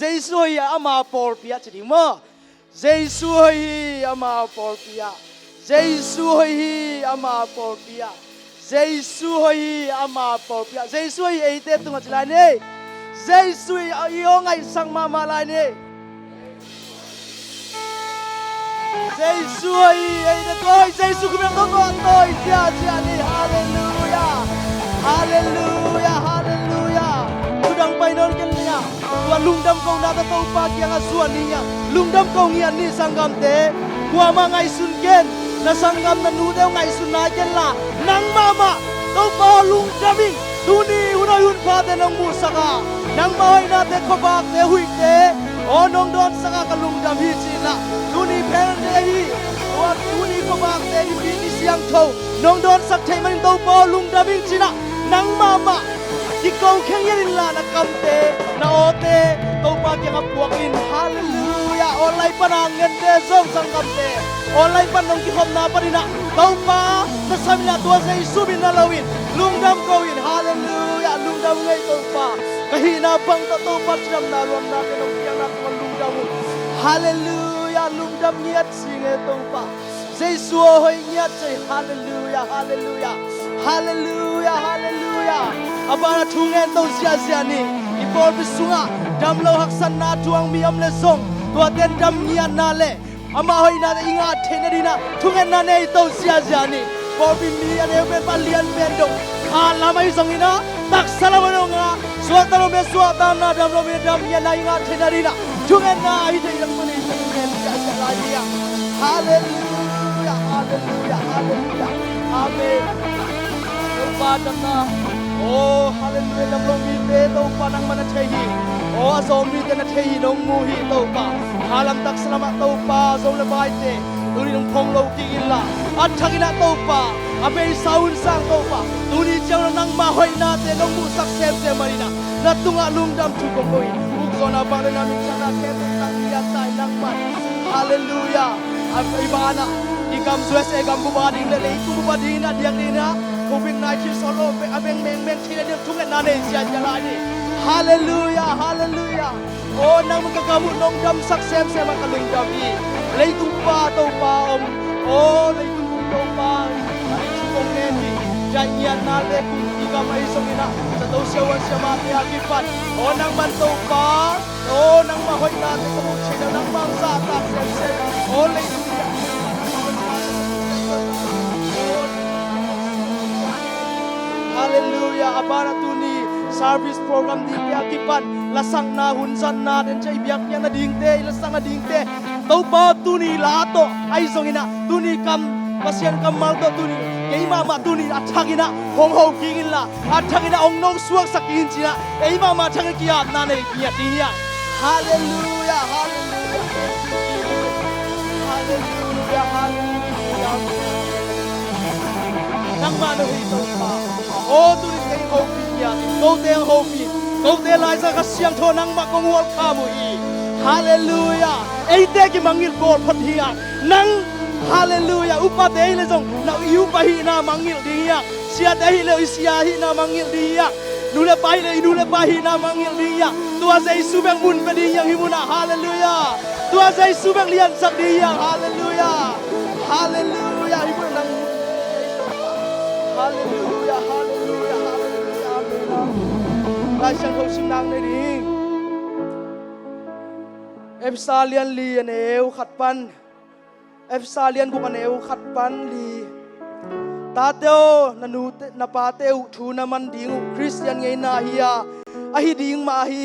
Giêsu hi ama por pia chỉ mo Giêsu hi ama por pia Giêsu hi ama por pia Giêsu hi ama por pia Giêsu hi ấy tết tung chỉ lại nè Giêsu hi yêu ngày sang mà lại nè Giêsu hi ấy tết tôi Giêsu cũng biết tôi chia nè Hallelujah Hallelujah Hallelujah Tudang pai non ken niya tua lungdam ko na ta to pa kya nga suan niya lungdam ko ngian ni sanggam te kwa ma ngai sun ken na sanggam na nu deu ngai sun na ken la nang mama to pa lungdaming tuni hunoi hun pa te nong mu saka nang mahoi na te ko bak te hui te o nong don saka ka lungdam hi china tuni pher te hi wa tuni ko bak te hi ni siang tho nong don sak thai man to pa lungdaming china nang mama Ki kau keng yerin la na kamte na ote kau pa keng apuakin hallelujah olay panang ngende zong sang kamte olay panong ki hom na parina kau pa na samina tua sa Isu bin nalawin lungdam kawin hallelujah lungdam ngay kau pa kahina bang tato pa sinam na luam na kenong kiyang na tuan lungdam hallelujah lungdam niyat singe kau pa Giêsu hoy niyat say hallelujah hallelujah hallelujah hallelujah abana thungen to sia ni ipor bisunga damlo haksan na tuang miam le song to ten dam nian na le ama hoi na inga thenadina thungen na nei to sia ni por bi mi ane ben palian ben dong ala mai song ina tak salamano nga suatalo me suata na damlo me dam nian na inga thenadina thungen na ai thei lang mani thungen sia la dia hallelujah hallelujah hallelujah amen Padana Oh hallelujah namlong mi te to panang mana thehi Oh azom mi te na thehi nong mu hi to pa halam tak salama to pa zom le bai te tuni nong khong lo ki illa at thagina to pa abe saun sang to pa tuni chang nang ma hoi na te nong mu sak sem se marina na tunga lum dam thu ko koi u ko na ba na mi chana ke tang ya tai nang man hallelujah ibana ikam sues e gam bu ba ding le ku bu ba ding na diang ni na COVID-19 solo abeng meng thina dia thungan na nei sia jala ni hallelujah hallelujah oh nang magkakamu nong dam saksem se makalung dami leitung pa to pa om oh leitung to pa kong neni janyan na le kung ika mai songina sa to siawan siya mati akipan oh nang man to pa oh nang mahoy na te kung china nang bangsa taksem se oh leitung Hallelujah abana tuni service program di pe akipan lasang na hunsan na den chai biak nya na ding te lasang na ding te to pa tuni la to ai songina tuni kam pasien kam mal to tuni ei mama tuni athagina hong ho kingin la athagina ong nong suak sakin china ei mama thang ki ap na nei ki ati ya hallelujah hallelujah hallelujah hallelujah nang mano hi to pa oh tu ni kay hopi ya go te hopi go te lai sa ka siang tho nang ma kong wol kha mu hi hallelujah ei te ki mangil bol phot hi nang hallelujah upa te le jong na yu pa hi na mangil di ya sia te hi le sia hi na mangil di ya nu le pa hi na mangil di ya tua sei su bang mun pe di yang hi muna hallelujah tua sei su bang lian sak di ya hallelujah hallelujah hi mun nang hallelujah hallelujah hallelujah amen lai sang ho sim nang nei ding epsalian li an eu khat pan epsalian ku an eu khat pan li ta teo na nu na pa teu thu na man ding christian ngei na hiya a hi ding ma hi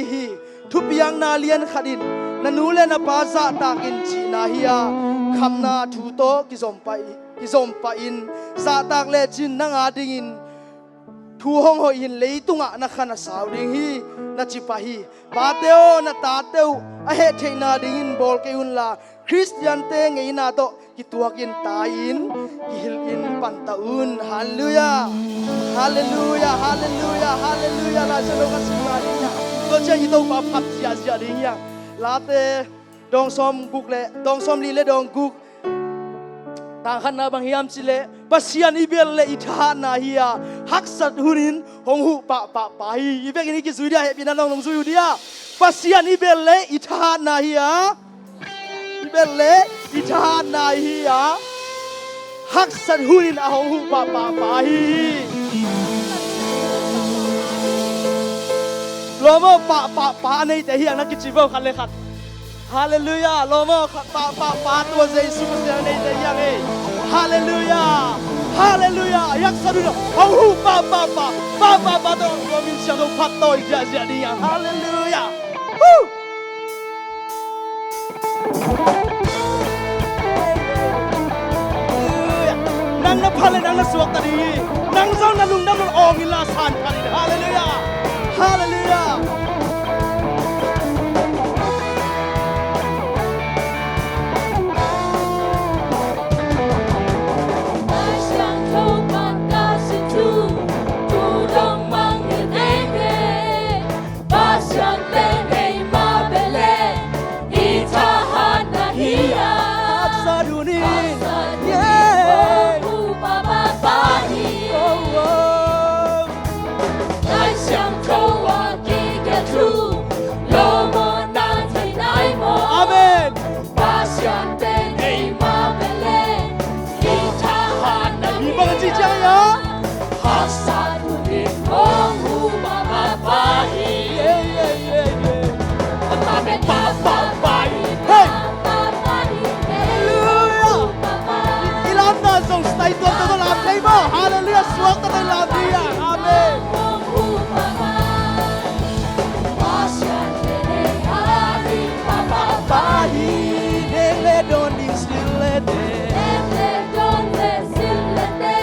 thu piang na lian khadin na nu le na pa za ta kin chi na hiya kham na thu to ki zom pa in sa tak le chin na nga ding in thu hong ho in leitunga na khana saw ding hi na chi pa hi pa teo na ta teu a he theina ding in bol ke un la christian te ngei na to ki tuakin ta in ki hil in pan ta un hallelujah hallelujah hallelujah hallelujah la jalo ka sima ding ya to che hi to pa phap sia ding ya la te dong som guk le dong som li le dong guk tang khan na bang hiam chile pasian ibel le itha na hiya haksat hunin hong hu pa hi ibek ni ki zuidia he pina long zui dia pasian ibele itana hiya ibele itana hiya haksan hunin ahong hu pa hi lomo pa nei te hiya na kichibo khan le khat hallelujah lomo pa to jesu se nei te hiya nge hallelujah hallelujah yak sabino ahong hu pa to lomin sia do phat to ja ni hallelujah woo nang na phale nang na suak tadi nang zau na lung nam ong ila san phale hallelujah hallelujah Hallelujah, suak ta la dia. Amen. Bahi dele doni silete. Dele doni silete.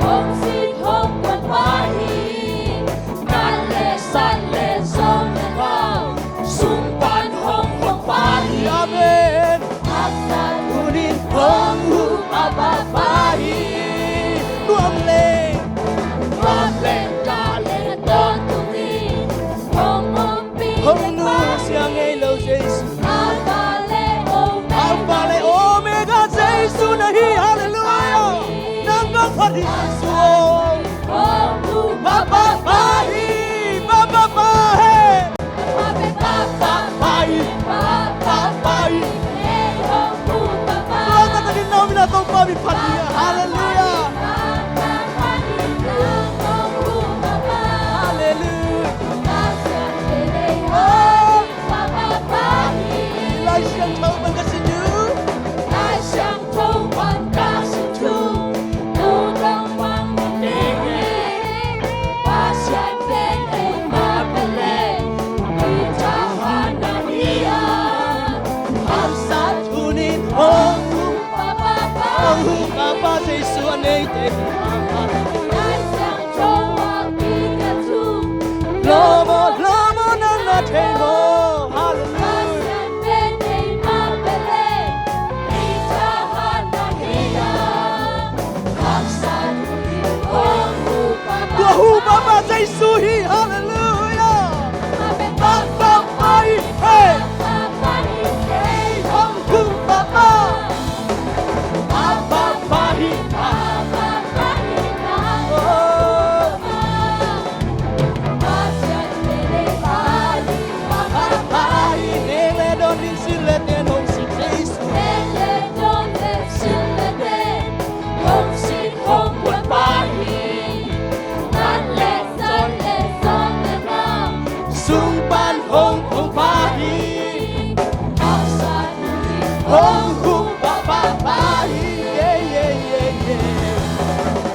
Hong sin hong quan bahi. Nale sale som na. Sum pan hong bahi. Amen. Asa unin hong hu baba bahi. Hong nu siang ngay lâu Jesus Alpha le Omega Jesus nahi hallelujah nang bang hari Jesus Baba bahi Baba bahi Baba bahi Baba bahi Lord na tagin namin na itong pamipatiya hallelujah Lomo na tengo hallelujah Baba Jesus hi hallelujah Baba bai hey Hong hu Baba Baba bai Baba bai Baba bai nele don silete no si Jesus nele don silete hong si hong quan bai Sumpan hong hong pahi Hong hong baba pahi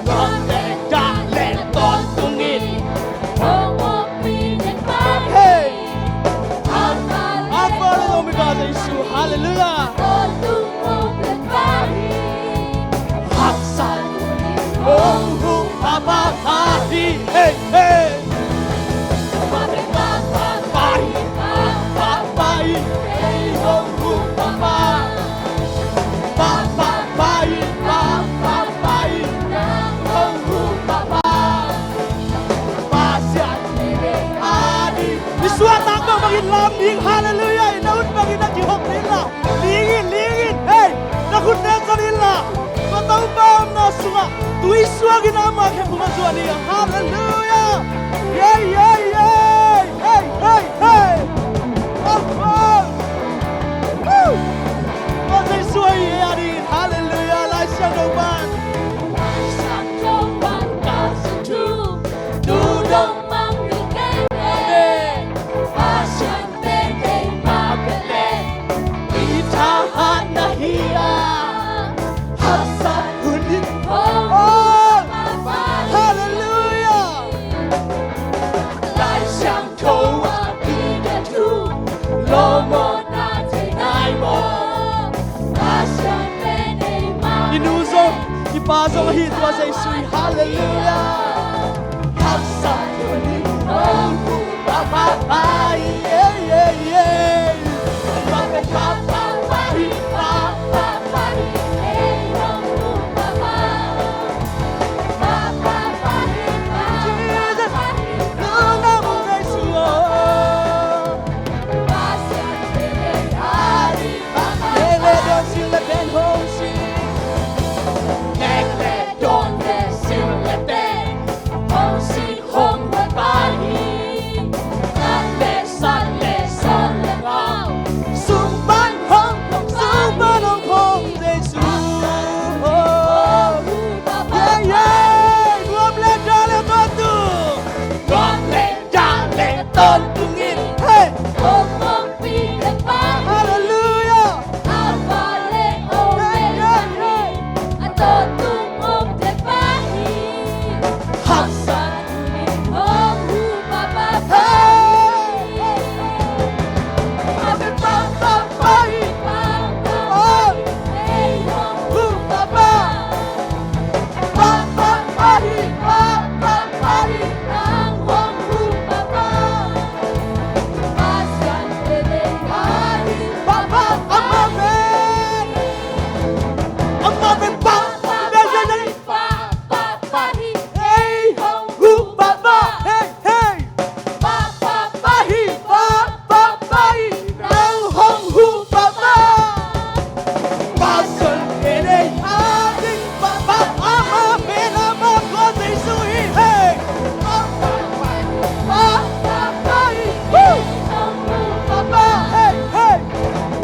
Con lệ ca lệ con tung in Hong hong pinin pahi Alpha le Omega Jesus hallelujah Con tung hong lệ pahi Haksan hong hong baba pahi hey hey Laming hallelujah naun bagi nak jihok nila lingin hey nakut nesa nila matau bam na sunga tui suagi nama ke pemasuan dia hallelujah hey 罗摩那最爱我，把相被你骂。Inusong, ipasong ahitwa sa isu'y hallelujah. Haksa tuloy mo, papapahi, yeah, yeah, yeah. Papapahi, papapahi, eh, oh, papa. Papapahi, papapahi, Nung namo sa isu'o, basang pinahari, papa. ele doon sila ben hongsi. Nekle donde silete, hongsi hong babahi. Nale sale sale ngao, Sumban hong hong sa isu'o. Yeah, yeah, guam le dale batu. Donde dale Ton tungin, hey, Omong pinagpahi, hallelujah. avale o melani, atotungong depahi, haksan minhong humababahi. Papapahi, papapahi, minhong Baba, papapahi, papapahi, minhong humababahi. Pasyan pinahari, Baba, Amen. Amen, Baba, papapahi, papapahi, hey, hu, Baba, hey, hey. papapahi, Papapahi, ng hong hu, Baba. Pasal ini ating Baba, ama, pinama ko sa isu'i, hey. Papapahi, woo, Baba, hey, hey.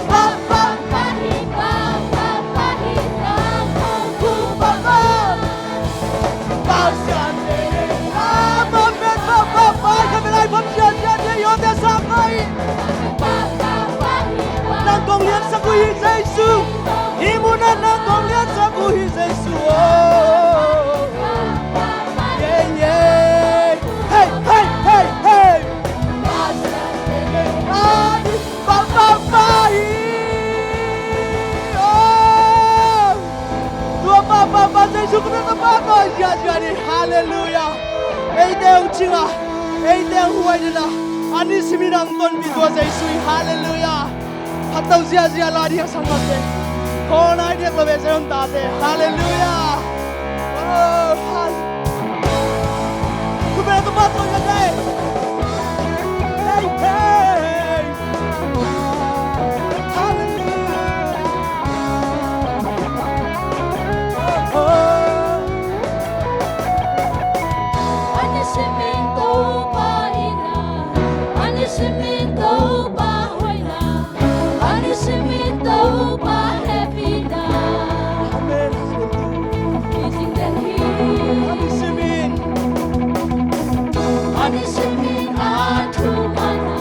papapahi, papapahi, minhong humababahi. Pasal ini ama, pinama, kami lại bấm chân chân để yêu ta sa kai. Nang kong lian sa kuhi Giêsu, imuna nang kong lian sa kuhi Giêsu. Yeah, yeah. Hey, hey, hey, hey. Ay, papapahi. Oh, Tua papa Giêsu cũng đã bắt tôi ra ra đi. Hallelujah. Ei Deus tinha, ei Deus huaina. Ani siminang ton bi tua Giêsu. Hallelujah. Hatau zia zia la dia sangate. Kon ai dia klabe sa ta te. Hallelujah. Oh, ku bela tu pat tôi đây. Hey, hey. Hallelujah. Oh, oh. Anisimento paina, anisimento pahoina, anisimento pahepina. Amen. Using the Amin simin. Anisimin atumana,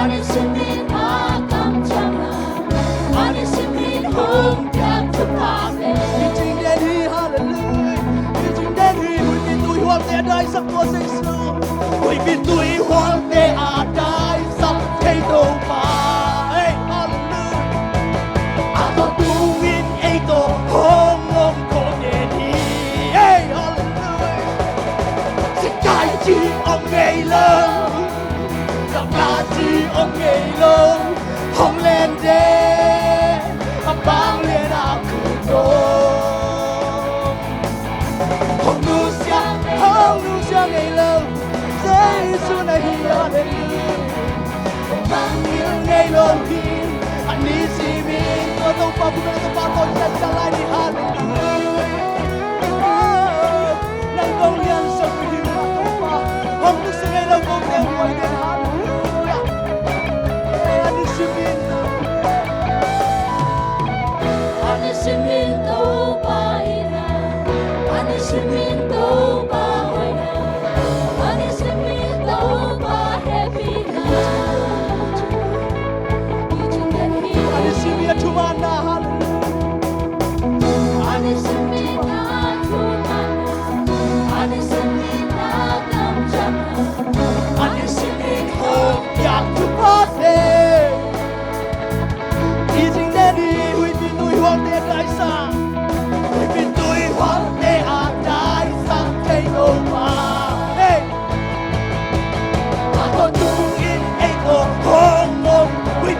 anisimin akamchana, anisimin humpiang tupame. Chính đến hi hallelujah. Chính đến hi hùi vì tôi hoan tệ đại sắc của Giêsu. Hùi vì tôi hoan tệ đại sắc thay đồ mà. Hey, hallelujah. Ato tungin eito hong ngom ko đến hi. Hey, hallelujah. Sẽ cai chi ông ngày lớn. Gặp là chi ông ngày lớn. Hong lên đê. Bang lên aku dong. Hong nu siang ngày lớn. Giêsu này hi hallelujah. Bang lên ngày lớn hi. Ani si min ko tong pa bu na pa ko sa jalan di hallelujah. Nang kong lian sa pili ma tong pa. Hong nu sa ngày lớn kong te huai de hallelujah. Ani si min. Anisimento paina, anisimento pahoina, anisimento pahepina.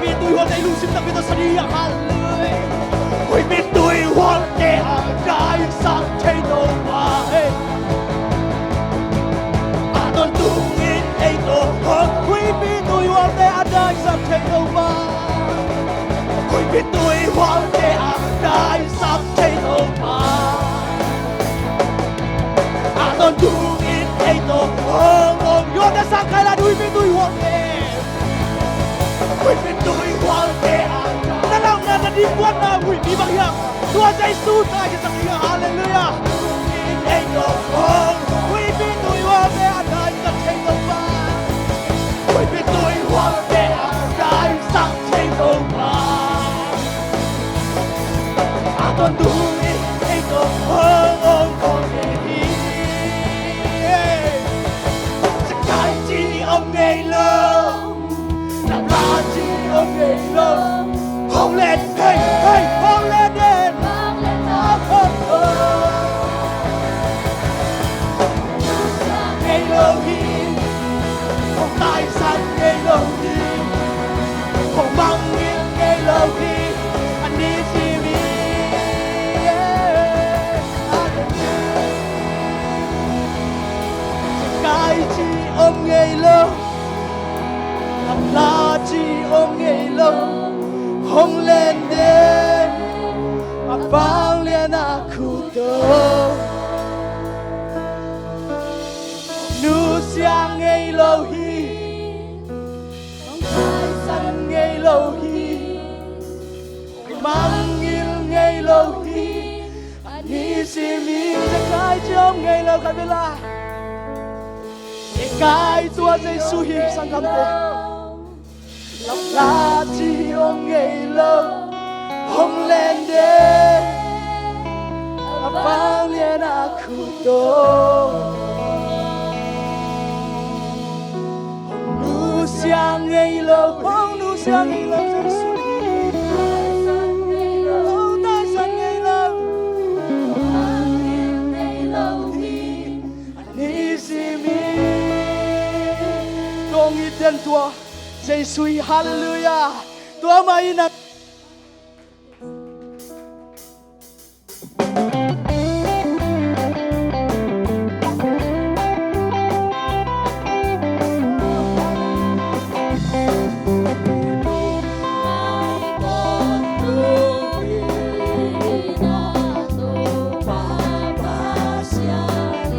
biết tôi hoa tay lưu xin ta biết tôi sani hallelujah quý biết tôi hoa tay đại sắc thay đổi mà Tuần tung in ấy tổ hợp quý biết tôi hoa tay đại sắc thay đổi mà quý biết tôi hoa tay đại sắc thay đổi mà Tuần tung in ấy tổ hợp Yo đã sang khai là quý biết tôi hoa tay quý biết tôi hoa tay đã làm ngàn là đi quan na quý đi bằng hiệp Chúa Giêsu ta cái sắc hiệu hallelujah in ấy tổ hợp quý biết tôi hoa tay đại sắc thay đổi mà quý biết tôi hoa tay đại sắc thay đổi mà Tuần tung in ấy tổ hợp con ông ngày lớn làm la chi ông ngày lớn hông lên hey hey hông lên đền ngày lâu đi không tài sản ngày lâu đi không mang nghiêng ngày lâu đi anh đi tìm đi cái chi ông ngày lâu làm la chi ông ngày lâu không lên đêm mà vang lên aku đâu nu siang ngày lâu hi không phải sang ngày lâu hi mang nghiêng ngày lâu hi anh si miจะกลายเจ้าngày lâu cáiเวลาcái tua Giêsu hi sang cầm tê làm la chi ông ngày lâu không lên đêm mà vang lên aku đâu nu siang ngày lâu không nu siang ngày lâu Giêsu không ta sang ngày lâu ngày lâu thì anh si mi con nghĩ tên tua Giêsu hallelujah tua mai na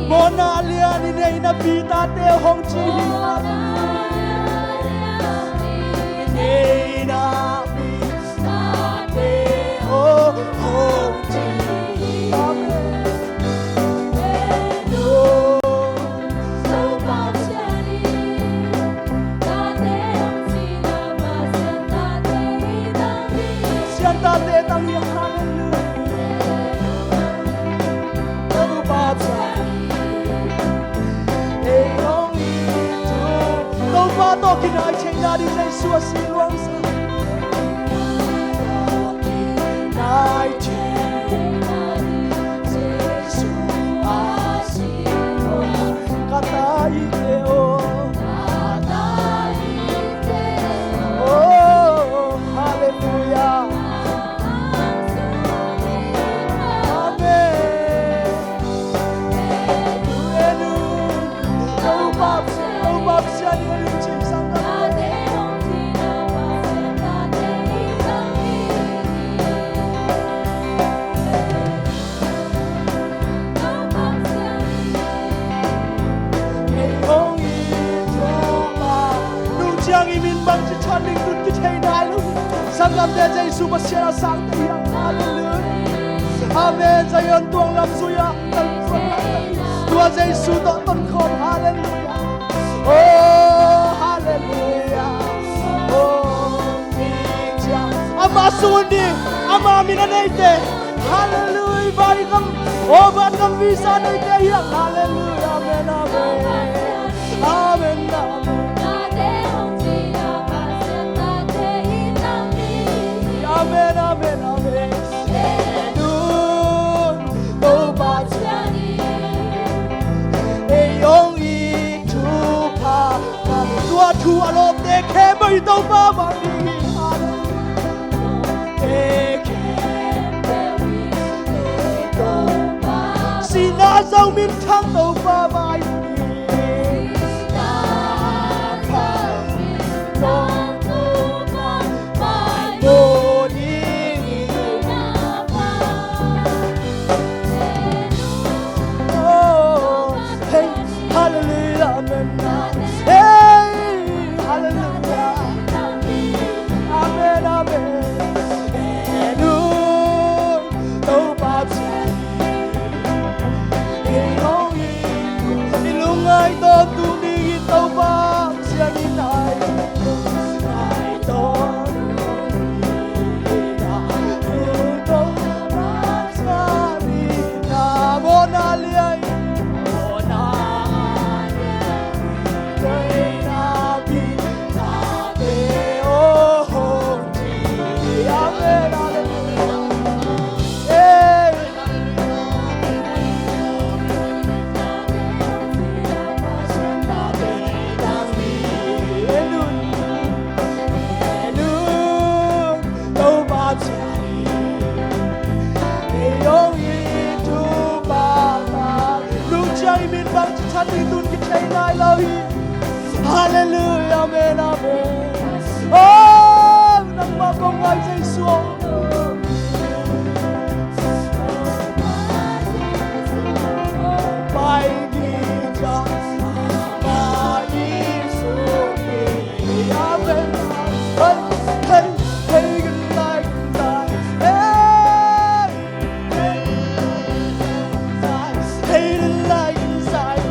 Mona lia ni nei na pita te hong chi nei na pita te hong chi amen no so pa chani ta te hong chi na ma sianta te tang hi hallelujah no pa chani Ba to kinai chena di Giêsu si luang sa Nai chena di Giêsu si luang kata iteo oh hallelujah amen enu no bab siani bằng chỉ cho linh đút cái thầy đại luôn sang làm để dây su bát xe sang tay yang hallelujah amen dây ơn tuang làm suya tân xuân tua dây su tọt tân khôn hallelujah oh hallelujah oh cha ama sundi ama minanaite hallelujah bari kam oh ban kam visa naite yang hallelujah amen amen amen amen Amen, amen, amen. Nun, đâu ba chani, ayong itu pa, tua tua lo te ke mai đâu ba mani. sâu miên thang tàu pha mai Một đi Oh, hey, hallelujah, amen. Hey, hallelujah, amen, amen. Nun, tàu ba chỉ, hey, oh, đi lung ai to tu đi tàu ba chỉ đi này, ai to. Hallelujah, amen, amen. Oh, nang makongay sa Isu. May gija sa Isu. Amen. Hey, hey, hey, like that. Hey, hey, hey, like inside.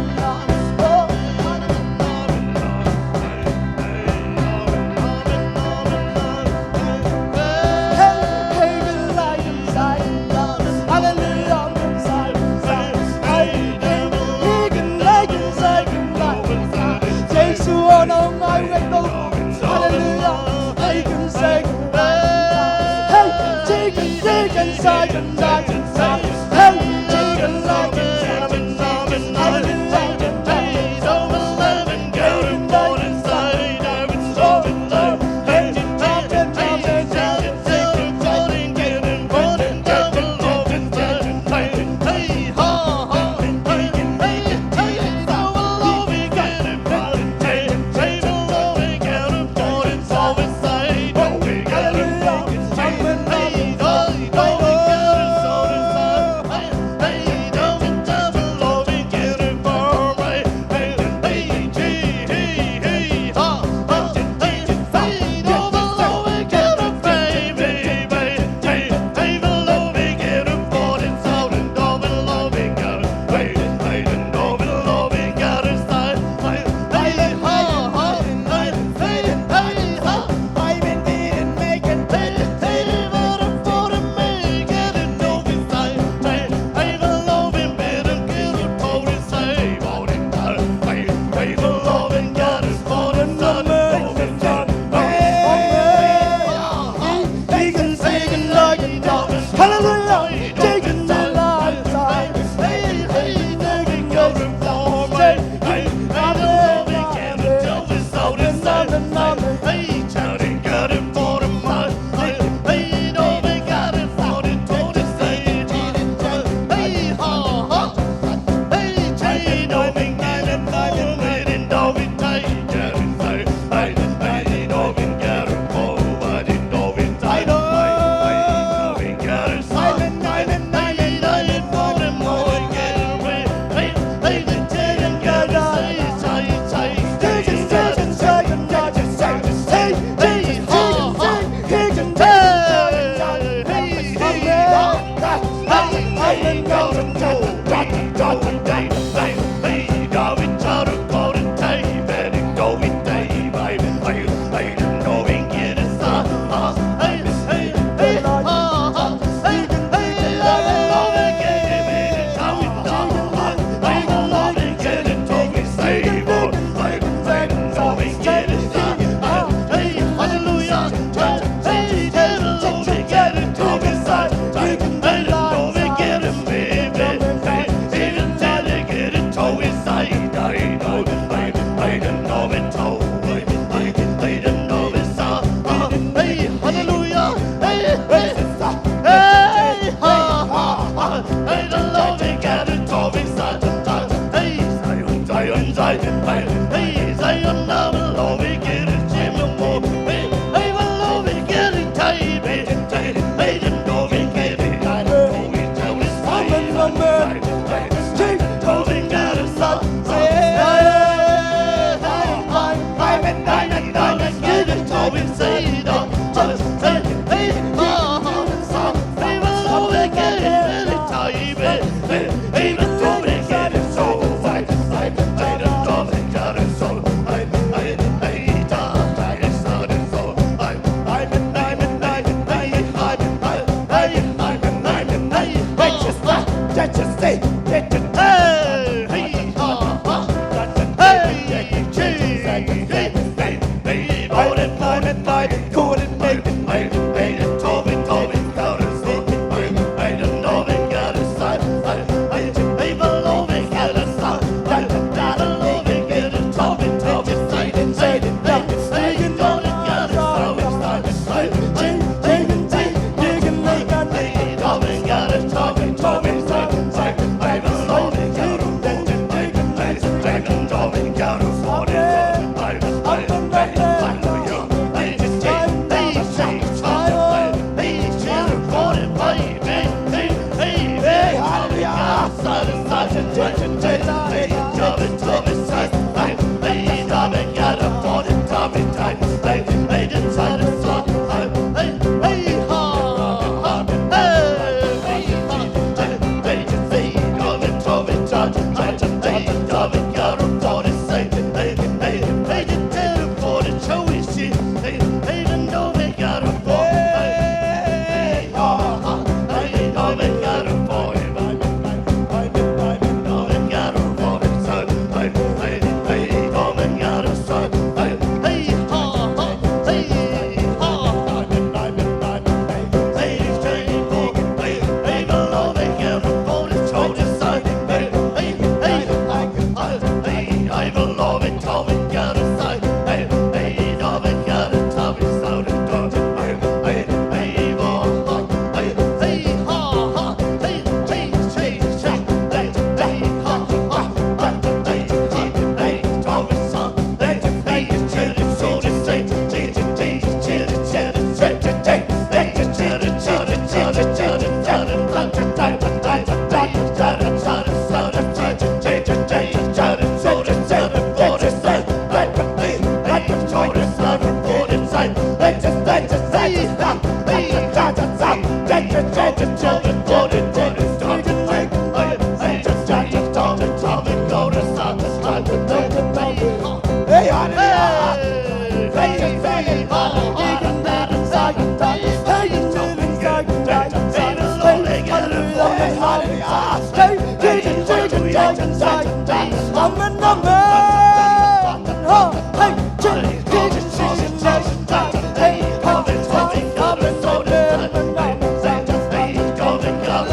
Amen, amen. Hey,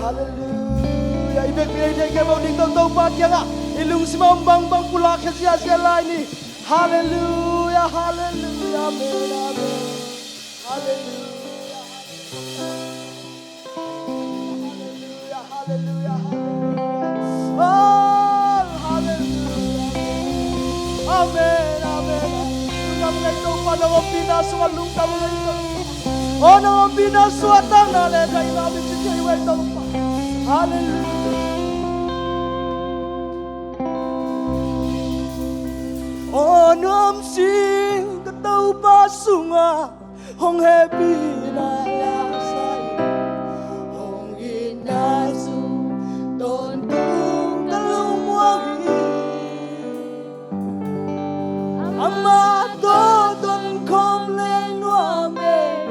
Hallelujah. Ibig pinay kaya mo ding tong patya nga. Ilung si mambang bang pula kasi siya lain ni. Hallelujah, hallelujah, amen, amen. Hallelujah. Hallelujah, hallelujah, hallelujah. Oh, hallelujah. Amen, amen. Nang ito pa nang pinaswalong tamo ito. Oh, nang pinaswatang na le kay namin si Jewel ito pa. Hallelujah. Oh, nam sing kataw pa sunga hong happy na lasay hong inasu don tung kalumwahi ang mato don kom leng nuame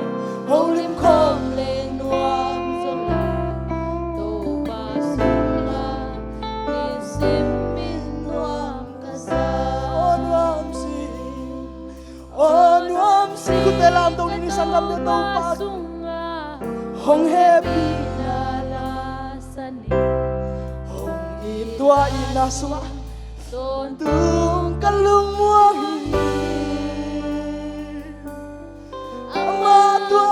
hong lim kom leng nuam zola to pa sunga isim min nuam kasa kutelam tong ini sangam de tau pa hong happy nalasani hong itwa inaswa ton tung kalumuahi amato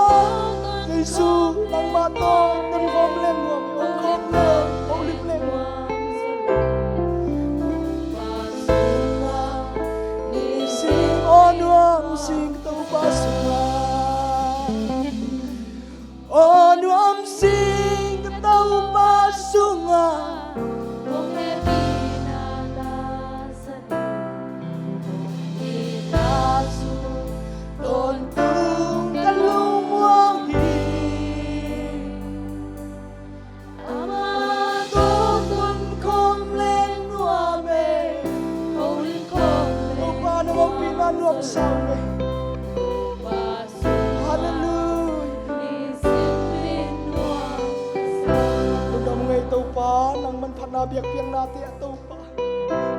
Yesu lang mato ton komlen mo hong komlen holy flame sing on one sing tau pasunga on one sing tau pasunga hong happy nalasani inasu don tung kalumuahi amato ton komlen nuame holy komlen o paano mo pinanuam sawe. Nang manpanabiak piang nati atau pa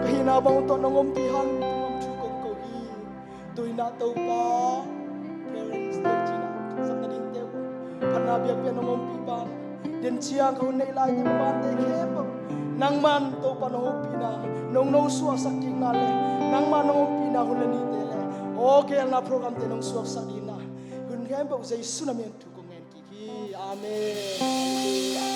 kahinabang to nang umpihan tumang chukong ko hi tuy na to pa parents to china sa nading teo panabiak piang nang umpi pa den chiang ko nei lai ni mate kebo nang man to pa no pina nong no suwa saking nale nang man no pina hulani tele okay na program te nong suwa sa dina hun kembo sa isu na men tukong en kiki amen.